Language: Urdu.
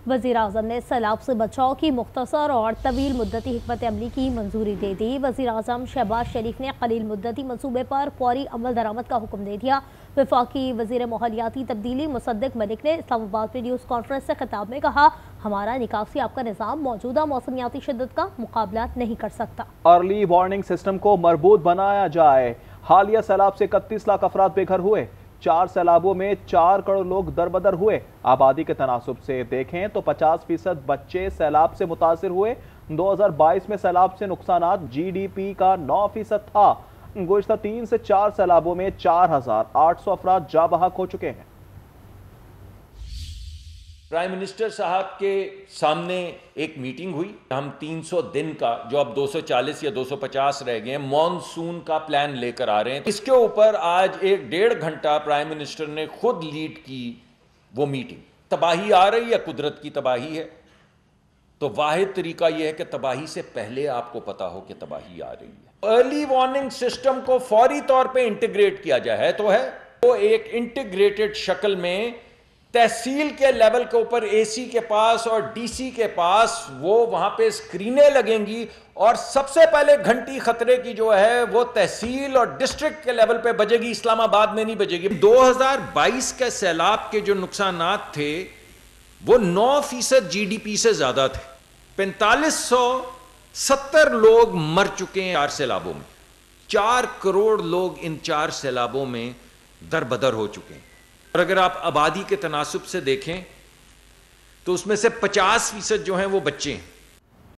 وزیر اعظم نے سیلاب سے بچاؤ کی مختصر اور طویل مدتی حکمت عملی کی منظوری دے دی۔ وزیر اعظم شہباز شریف نے قلیل مدتی منصوبے پر فوری عمل درآمد کا حکم دے دیا۔ وفاقی وزیر ماحولیاتی تبدیلی مصدق ملک نے اسلام آباد میں نیوز کانفرنس سے خطاب میں کہا، ہمارا نکاسی آب کا نظام موجودہ موسمیاتی شدت کا مقابلہ نہیں کر سکتا۔ ارلی وارننگ سسٹم کو مربوط بنایا جائے۔ حالیہ سیلاب سے 31 لاکھ افراد بے گھر ہوئے۔ 4 سیلابوں میں 4 کروڑ لوگ دربدر ہوئے۔ آبادی کے تناسب سے دیکھیں تو 50% بچے سیلاب سے متاثر ہوئے۔ 2022 میں سیلاب سے نقصانات GDP کا 9% تھا۔ گزشتہ 3 سے 4 سیلابوں میں 4800 افراد جاں بحق ہو چکے ہیں۔ پرائم منسٹر صاحب کے سامنے ایک میٹنگ ہوئی، ہم 300 دن کا جو اب 240 یا 250 رہ گئے ہیں مانسون کا پلان لے کر آ رہے ہیں۔ اس کے اوپر آج 1.5 گھنٹہ پرائم منسٹر نے خود لیڈ کی وہ میٹنگ۔ تباہی آ رہی ہے، قدرت کی تباہی ہے، تو واحد طریقہ یہ ہے کہ تباہی سے پہلے آپ کو پتا ہو کہ تباہی آ رہی ہے۔ ارلی وارننگ سسٹم کو فوری طور پہ انٹیگریٹ کیا جائے تو ہے وہ ایک انٹیگریٹڈ شکل میں تحصیل کے لیول کے اوپر AC کے پاس اور DC کے پاس وہ وہاں پہ اسکرینیں لگیں گی، اور سب سے پہلے گھنٹی خطرے کی جو ہے وہ تحصیل اور ڈسٹرکٹ کے لیول پہ بجے گی، اسلام آباد میں نہیں بجے گی۔ 2022 کے سیلاب کے جو نقصانات تھے وہ 9% GDP سے زیادہ تھے۔ 4570 لوگ مر چکے ہیں 4 سیلابوں میں۔ 4 کروڑ لوگ ان 4 سیلابوں میں دربدر ہو چکے ہیں۔ اور اگر آپ آبادی کے تناسب سے دیکھیں تو اس میں سے 50% جو ہیں وہ بچے ہیں۔